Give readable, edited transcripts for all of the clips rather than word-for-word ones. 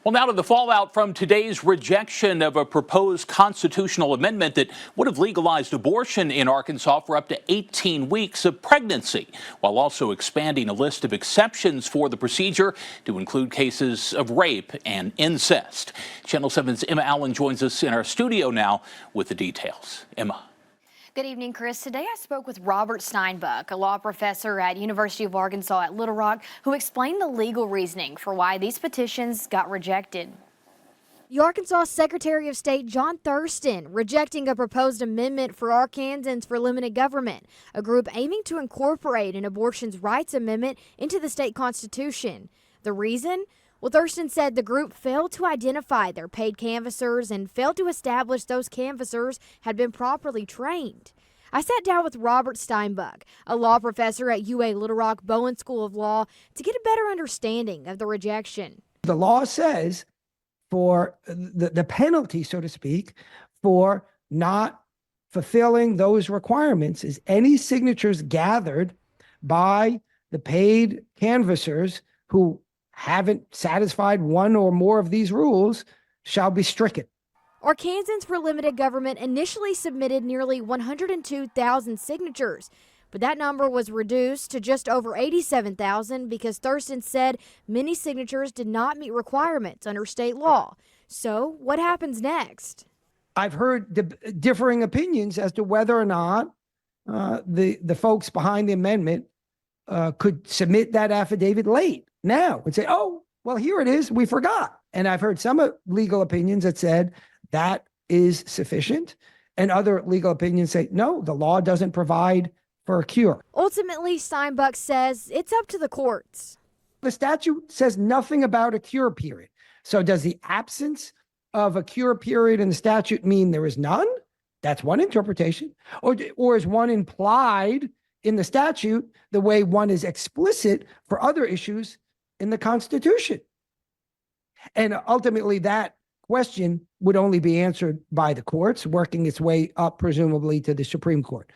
Well, now to the fallout from today's rejection of a proposed constitutional amendment that would have legalized abortion in Arkansas for up to 18 weeks of pregnancy, while also expanding a list of exceptions for the procedure to include cases of rape and incest. Channel 7's Emma Allen joins us in our studio now with the details. Emma. Good evening, Chris. Today I spoke with Robert Steinbuck, a law professor at University of Arkansas at Little Rock, who explained the legal reasoning for why these petitions got rejected. The Arkansas Secretary of State John Thurston rejecting a proposed amendment for Arkansans for limited government, a group aiming to incorporate an abortion rights amendment into the state constitution. The reason? Well, Thurston said the group failed to identify their paid canvassers and failed to establish those canvassers had been properly trained. I sat down with Robert Steinbuck, a law professor at UA Little Rock Bowen School of Law, to get a better understanding of the rejection. The law says for the penalty, so to speak, for not fulfilling those requirements is any signatures gathered by the paid canvassers who haven't satisfied one or more of these rules shall be stricken. Arkansans for Limited Government initially submitted nearly 102,000 signatures, but that number was reduced to just over 87,000 because Thurston said many signatures did not meet requirements under state law. So what happens next? I've heard differing opinions as to whether or not the folks behind the amendment could submit that affidavit late now and say, oh, well, here it is. We forgot. And I've heard some legal opinions that said that is sufficient. And other legal opinions say, no, the law doesn't provide for a cure. Ultimately, Steinbuck says it's up to the courts. The statute says nothing about a cure period. So does the absence of a cure period in the statute mean there is none? That's one interpretation. Or is one implied in the statute the way one is explicit for other issues in the Constitution? And ultimately, that question would only be answered by the courts, working its way up, presumably, to the Supreme Court.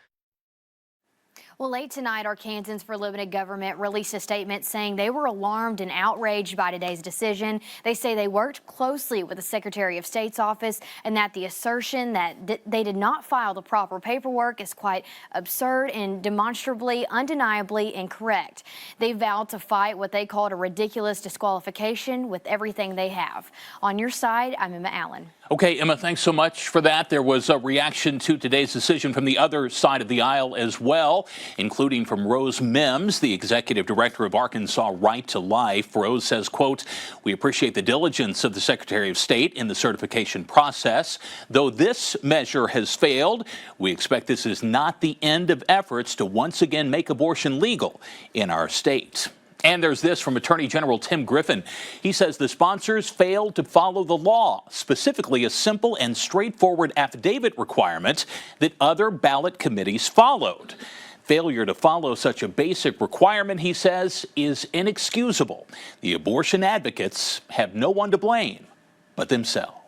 Well, late tonight, Arkansans for Limited Government released a statement saying they were alarmed and outraged by today's decision. They say they worked closely with the Secretary of State's office and that the assertion that they did not file the proper paperwork is quite absurd and demonstrably, undeniably incorrect. They vowed to fight what they called a ridiculous disqualification with everything they have. On your side, I'm Emma Allen. Okay, Emma, thanks so much for that. There was a reaction to today's decision from the other side of the aisle as well, including from Rose Mims, the executive director of Arkansas Right to Life. Rose says, quote, "We appreciate the diligence of the Secretary of State in the certification process. Though this measure has failed, we expect this is not the end of efforts to once again make abortion legal in our state." And there's this from Attorney General Tim Griffin. He says the sponsors failed to follow the law, specifically a simple and straightforward affidavit requirement that other ballot committees followed. Failure to follow such a basic requirement, he says, is inexcusable. The abortion advocates have no one to blame but themselves.